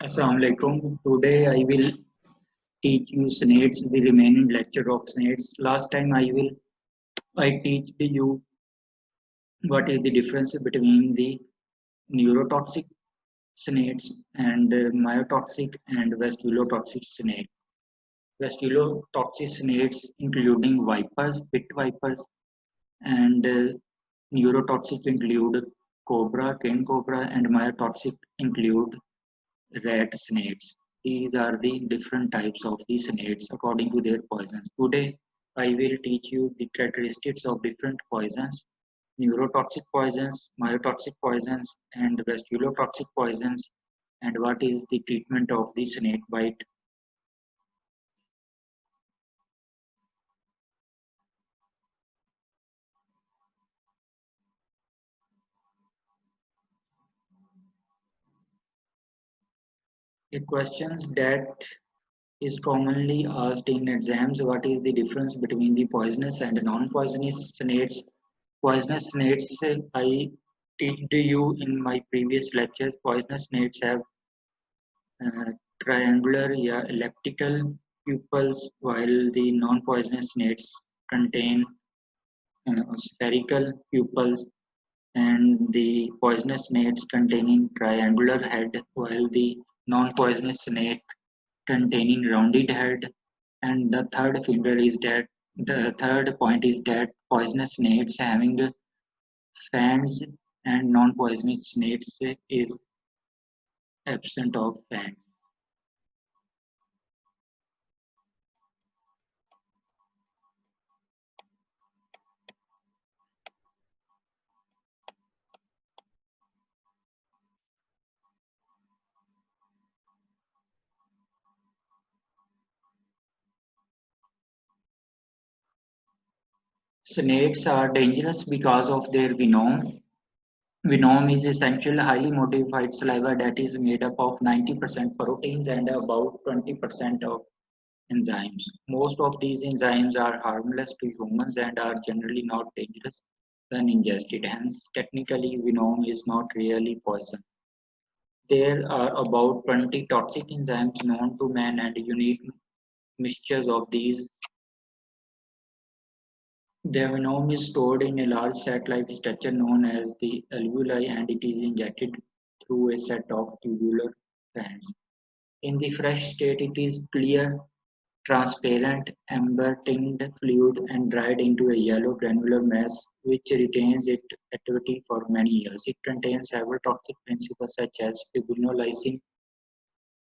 Assalamu alaikum. Today I will teach you SNAIDS, the remaining lecture of SNAIDS. Last time I teach you what is the difference between the neurotoxic SNAIDS and myotoxic and vasculotoxic SNAIDS. Vasculotoxic SNAIDS including vipers, pit vipers, and neurotoxic include cobra, king cobra, and myotoxic include rat snakes. These are the different types of the snakes according to their poisons. Today, I will teach you the characteristics of different poisons, neurotoxic poisons, myotoxic poisons, and vasculotoxic poisons, and what is the treatment of the snake bite. The questions that is commonly asked in exams: what is the difference between the poisonous and non-poisonous snakes? Poisonous snakes, I teach you in my previous lectures. Poisonous snakes have uh, triangular, yeah, elliptical pupils, while the non-poisonous snakes contain spherical pupils, and the poisonous snakes containing triangular head, while the non-poisonous snake containing rounded head. And the third finger is that the third point is that poisonous snakes having fangs and non-poisonous snakes is absent of fangs. Snakes are dangerous because of their venom. Venom is essential highly modified saliva that is made up of 90% proteins and about 20% of enzymes. Most of these enzymes are harmless to humans and are generally not dangerous when ingested. Hence, technically, venom is not really poison. There are about 20 toxic enzymes known to man, and unique mixtures of these. The venom is stored in a large sac-like structure known as the alveoli, and it is injected through a set of tubular glands. In the fresh state, it is clear, transparent, amber-tinged fluid and dried into a yellow granular mass which retains its activity for many years. It contains several toxic principles such as fibrinolysin.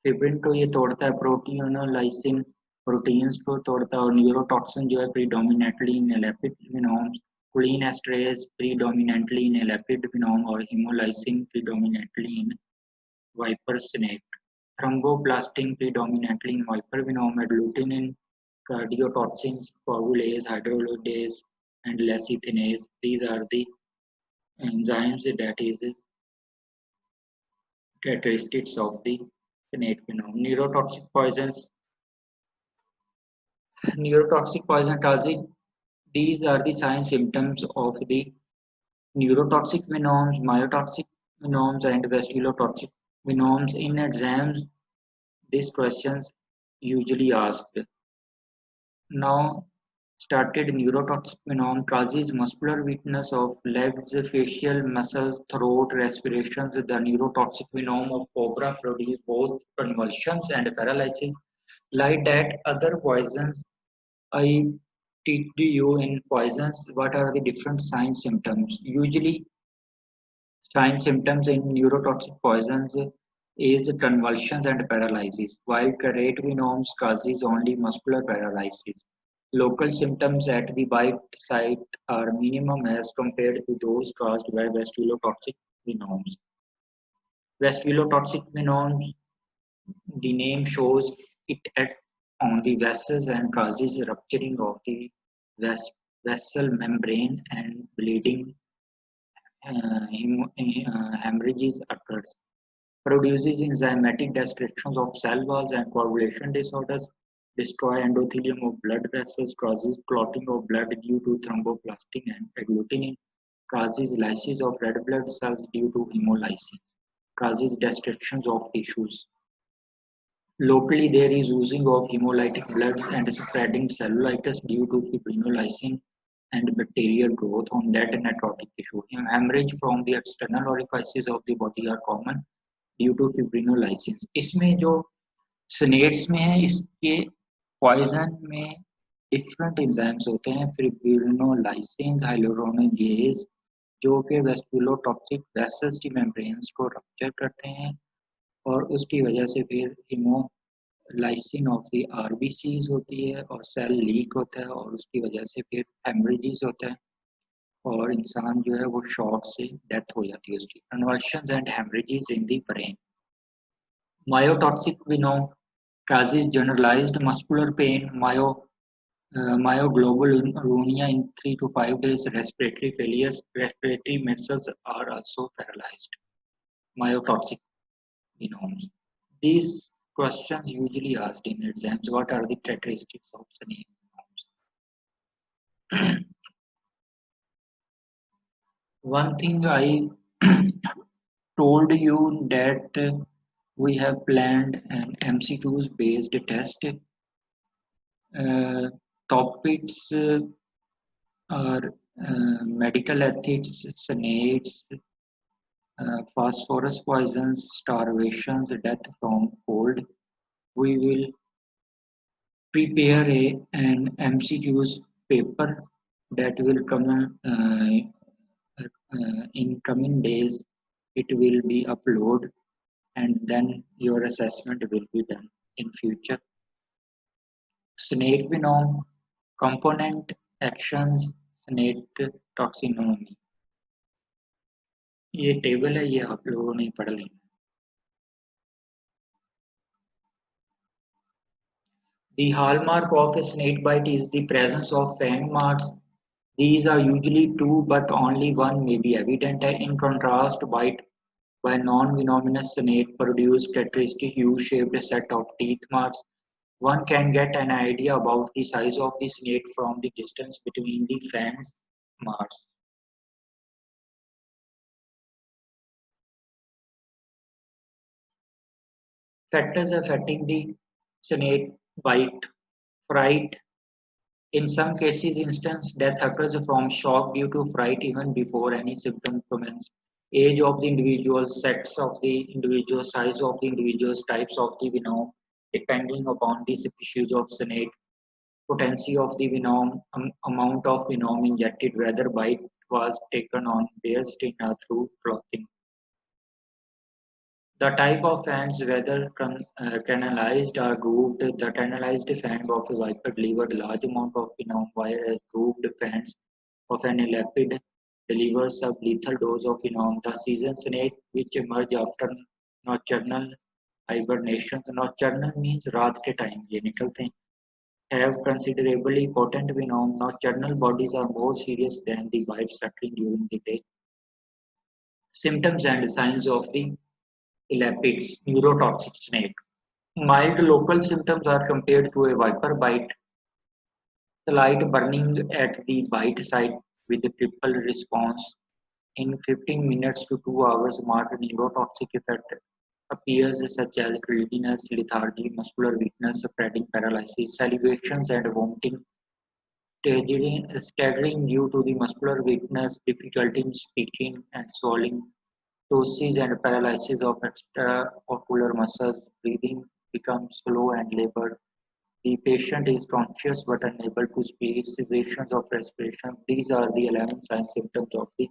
Fibrin को ये तोड़ता है, प्रोटियोनोलाइसिन proteins को तोड़ता है, और neurotoxin जो है predominantly in Lapid विनोम्स, choline esterase predominantly in a lipid phenome, or hemolysin predominantly in viper snake, thromboplastin predominantly in viper phenome, agglutinin, cardiotoxins, coagulase, hydrolase, and lecithinase. These are the enzymes that is characteristics of the snake phenome. Neurotoxic poison target. These are the signs symptoms of the neurotoxic venoms, myotoxic venoms, and vasculotoxic venoms. In exams, these questions usually asked. Now, started neurotoxic venom causes muscular weakness of legs, facial muscles, throat, respirations. The neurotoxic venom of cobra produce both convulsions and paralysis. Like that, other poisons I teach you in poisons what are the different signs symptoms. Usually, signs symptoms in neurotoxic poisons is convulsions and paralysis, while carotenoids causes only muscular paralysis. Local symptoms at the bite site are minimum as compared to those caused by vasculotoxic venoms. Vasculotoxic venoms, the name shows it at on the vessels and causes rupturing of the vessel membrane and bleeding. Hemorrhages occurs, produces enzymatic destructions of cell walls and coagulation disorders, destroy endothelium of blood vessels, causes clotting of blood due to thromboplastin and agglutinin, causes lysis of red blood cells due to hemolysis, causes destructions of tissues. Locally, there is oozing of hemolytic blood and spreading cellulitis due to fibrinolysin and bacterial growth on that necrotic tissue. Hemorrhage from the external orifices of the body are common due to fibrinolysin. इसमें जो स्नेट्स में है इसके poison में different enzymes होते हैं फिब्रिनोलाइसिन हाइलोरोनिगेज जो कि वेस्कुलोटॉक्सिक वेसल्स की मेम्ब्रेन्स को रप्चर करते हैं और उसकी वजह से फिर हिमोलाइसिन ऑफ द आरबीसीज होती है और सेल लीक होता है और उसकी वजह से फिर हेमरेजेस होता है और इंसान जो है वो शॉक से डेथ हो जाती है उसकी conversions and haemorrhages in the brain myotoxic venom causes generalized muscular pain myoglobinuria in 3 to 5 days respiratory failures respiratory muscles are also paralyzed myotoxic venoms. These questions usually asked in exams. What are the characteristics of snake venoms? One thing I told you that we have planned an MCQs based test. Topics are medical ethics, SNAIDs, phosphorus poisons, starvations, death from cold. We will prepare an MCQs paper that will come in coming days. It will be uploaded and then your assessment will be done in future. Snake venom, component actions, snake toxinomy. ये table है ये आप लोगों ने पढ़ लेना The hallmark of a snake bite is the presence of fang marks. These are usually two, but only one may be evident. In contrast, bite by non-venomous snake produce characteristic U-shaped set of teeth marks. One can get an idea about the size of the snake from the distance between the fangs marks. Factors affecting the snake bite: fright. In some cases, instance, death occurs from shock due to fright even before any symptom commence. Age of the individual, sex of the individual, size of the individuals, types of the venom, depending upon the species of snake, potency of the venom, amount of venom injected, whether bite was taken on bare skin or through clothing. The type of fangs, whether canalized or grooved, the canalized fang of a viper delivered large amount of venom, whereas grooved fangs of an elapid delivers sublethal dose of venom. The season snake, which emerge after nocturnal hibernation, nocturnal means रात के time ये निकलते हैं, have considerably potent venom. Nocturnal bodies are more serious than the bites occurring during the day. Symptoms and signs of the elapids, neurotoxic snake. Mild local symptoms are compared to a viper bite. Slight burning at the bite site with a triple response. In 15 minutes to 2 hours, marked neurotoxic effect appears such as giddiness, lethargy, muscular weakness, spreading paralysis, salivations and vomiting, staggering due to the muscular weakness, difficulty in speaking and swallowing, ptosis and paralysis of extraocular muscles, breathing becomes slow and labored. The patient is conscious but unable to speak, cessations of respiration. These are the 11 sign symptoms of the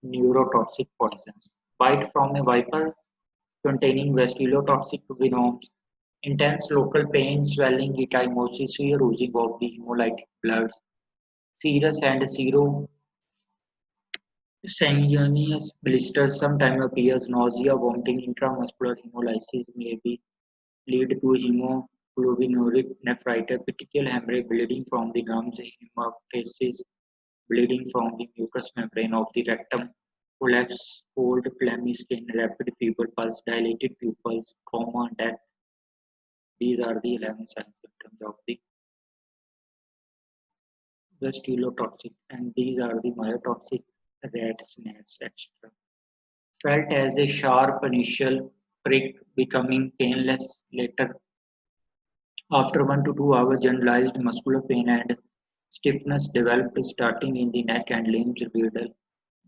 neurotoxic poisons. Bite from a viper containing vasculotoxic venoms, intense local pain, swelling, ecchymosis, severe oozing of the hemolytic bloods, serous and sanguineous blisters sometimes appears, nausea, vomiting, intramuscular hemolysis may be lead to hemoglobinuric nephritis, petechial hemorrhage, bleeding from the gums, hemoptysis, bleeding from the mucous membrane of the rectum, collapse, cold, clammy skin, rapid fever, pulse, dilated pupils, coma, death. These are the 11 signs symptoms of the vasculotoxic, and these are the myotoxic rat snacks, etc. Felt as a sharp initial prick, becoming painless later. After 1 to 2 hours, generalized muscular pain and stiffness developed starting in the neck and limbs revealed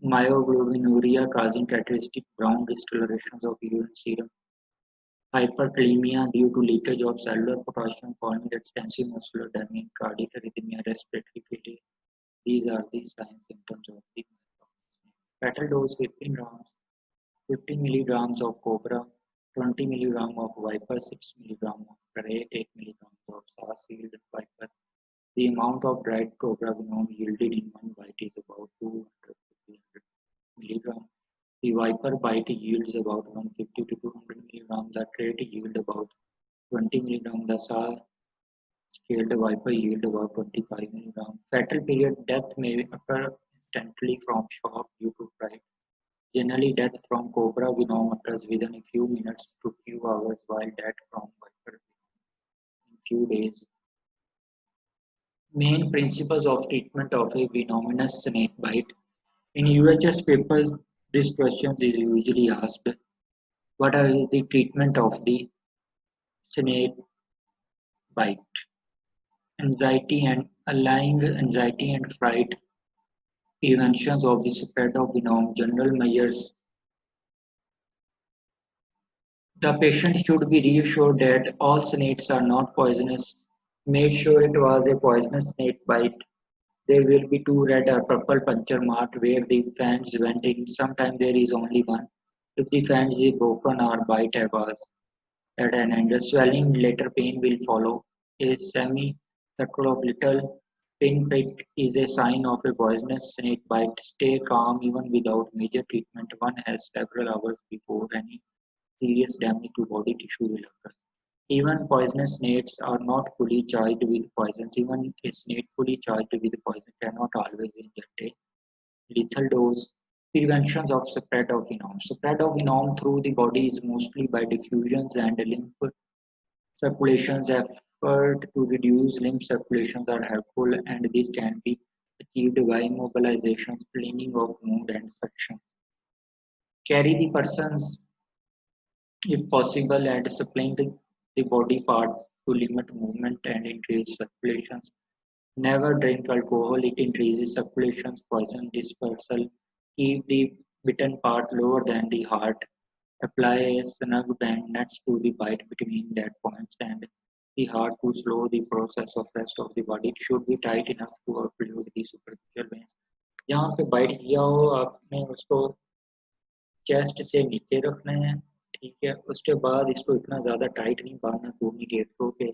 myoglobinuria causing characteristic brown discolorations of urine serum, hyperkalemia due to leakage of cellular potassium following extensive muscular damage, cardiac arrhythmia, respiratory failure. These are the signs symptoms of the fatal dose 15 grams, 50 milligrams of cobra, 20 milligrams of viper, 6 milligrams of parrot, 8 milligrams of saw-sealed viper. The amount of dried cobra venom yielded in one bite is about 200 to 300 milligrams. The viper bite yields about 150 to 200 milligrams. The parrot yield about 20 milligrams. The saw-scaled viper yield about 25 milligrams. Fatal period death may occur instantly from shock due to fright. Generally, death from cobra venom occurs within a few minutes to few hours, while death from viper in few days. Main principles of treatment of a venomous snake bite. In UHS papers, this question is usually asked: what are the treatment of the snake bite? Anxiety and allaying anxiety and fright, preventions of the spread of venom, general measures. The patient should be reassured that all snakes are not poisonous. Make sure it was a poisonous snake bite. There will be two red or purple puncture marks where the fangs went in. Sometimes there is only one. If the fangs is broken or bite was at an end, swelling later pain will follow. A semicircle of little pinprick is a sign of a poisonous snake bite. Stay calm even without major treatment. One has several hours before any serious damage to body tissue will occur. Even poisonous snakes are not fully charged with poisons. Even a snake fully charged with poison cannot always inject a lethal dose. Prevention of spread of venom. Spread of venom through the body is mostly by diffusions and lymph circulations. Effort to reduce lymph circulations are helpful, and this can be achieved by immobilizations, cleaning of wound, and suction. Carry the person's if possible, and supplying the body part to limit movement and increase circulations. Never drink alcohol, it increases circulations, poison dispersal. Keep the bitten part lower than the heart. Apply a snug band nuts to the bite between that points and the heart to slow the process of rest of the body. It should be tight enough to occlude the superficial veins. जहाँ पे bite किया हो आपने उसको chest से नीचे रखना है, ठीक है। उसके बाद इसको इतना ज़्यादा टाइट नहीं बांधना टूर्निकेट को कि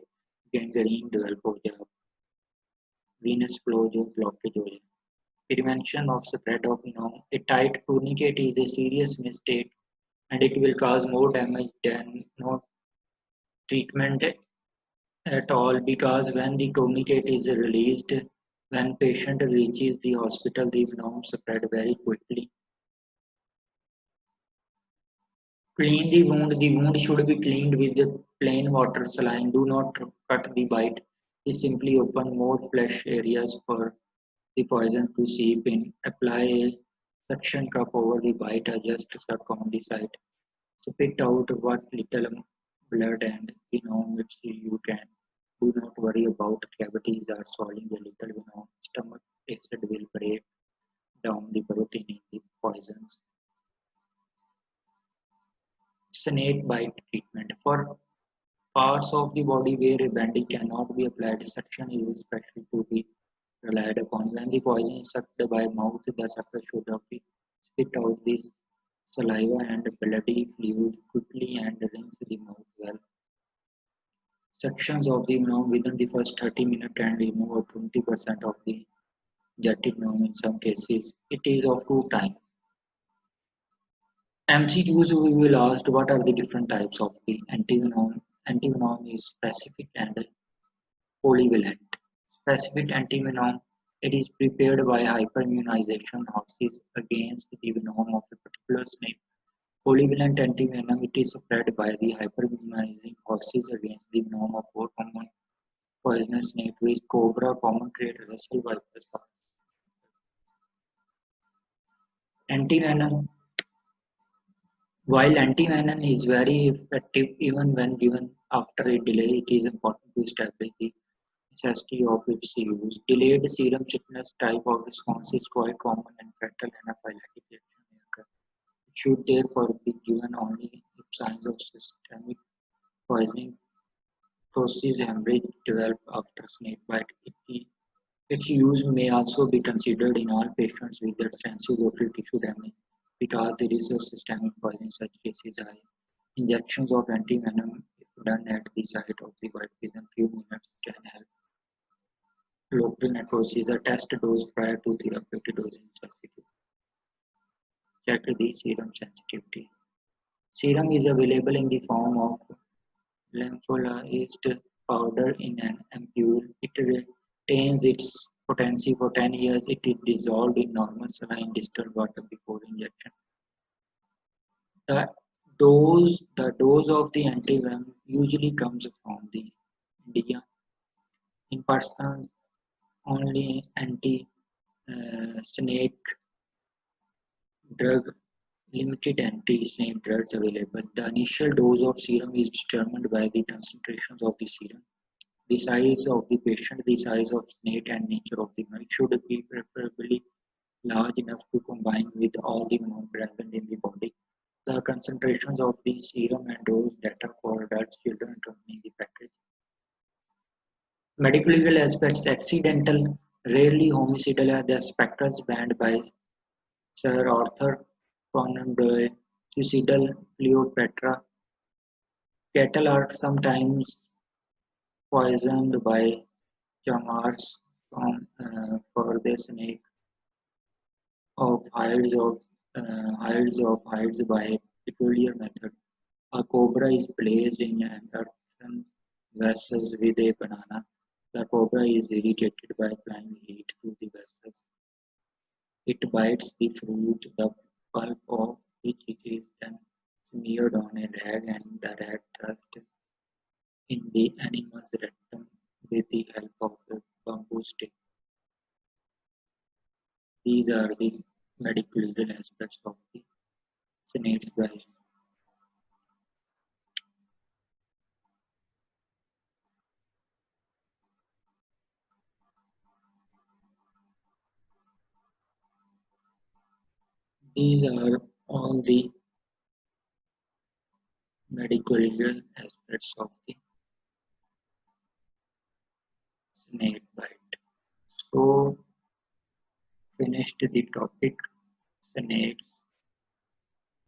गैंग्रीन डेवलप हो जाए, venous flow जो ब्लॉकेज हो जाए. Prevention of spread of venom. A tight tourniquet is a serious mistake and it will cause more damage than no treatment at all, because when the tourniquet is released, when patient reaches the hospital, the venom spread very quickly. Clean the wound. The wound should be cleaned with the plain water saline. Do not cut the bite. This simply open more flesh areas for the poison to seep in. Apply a suction cup over the bite or just suck on the site. Spit out what little blood and venom which you can. Do not worry about cavities or swallowing a little venom. Stomach acid will break down the protein in the poisons. Snake bite treatment. For parts of the body where a bandage cannot be applied, suction is especially to be relied upon. When the poison is sucked by mouth, the sucker should spit out the saliva and bloody fluid quickly and rinse the mouth well. Sections of the venom within the first 30 minutes and remove 20% of the jetted venom in some cases. It is of two types. MCQs we will ask what are the different types of the antivenom. Antivenom is specific and polyvalent. Specific antivenom, it is prepared by hyperimmunization horses against the venom of a particular snake. Polyvalent antivenom, it is spread by the hyperimmunizing horses against the venom of four common poisonous snakes, which cobra, common trade, Russell vipers are. Antivenom While antivenom is very effective even when given after a delay, it is important to establish the necessity of its use. Delayed serum sickness type of response is quite common and fatal anaphylactic reaction may occur. It should therefore be given only if signs of systemic poisoning, process hemorrhage develop after snake bite. Its use may also be considered in all patients with extensive local tissue damage because the risk of systemic poisoning in such cases is high. Injections of antivenom, if done at the site of the bite within few minutes, can help local necrosis. A test dose prior to therapeutic dosing is substitute. Check the serum sensitivity. Serum is available in the form of lympholyzed powder in an ampule. It retains its potency for 10 years. It is dissolved in normal saline distilled water before injection. The the dose of the antivenom usually comes from the India. In Pakistan, only anti-snake drug, limited anti-snake drugs available. The initial dose of serum is determined by the concentrations of the serum, the size of the patient, the size of snake, and nature of the venom. It should be preferably large enough to combine with all the venom present in the body. The concentrations of the serum and dose data for adults, children accompanying the package. Medical legal aspects: accidental, rarely homicidal, are the specters banned by Sir Arthur Conan Doyle. Suicidal, Cleopatra. Cattle are sometimes poisoned by chamars for the snake of hides by a peculiar method. A cobra is placed in an earthen vessel with a banana. The cobra is irritated by applying heat to the vessels. It bites the fruit, the pulp of which it is then smeared on a rag, and the rag thrust in the animal's rectum with the help of a bamboo stick. These are the medical legal aspects of the snake's bite. These are all the medical legal aspects of the snake bite. So, finished the topic snakes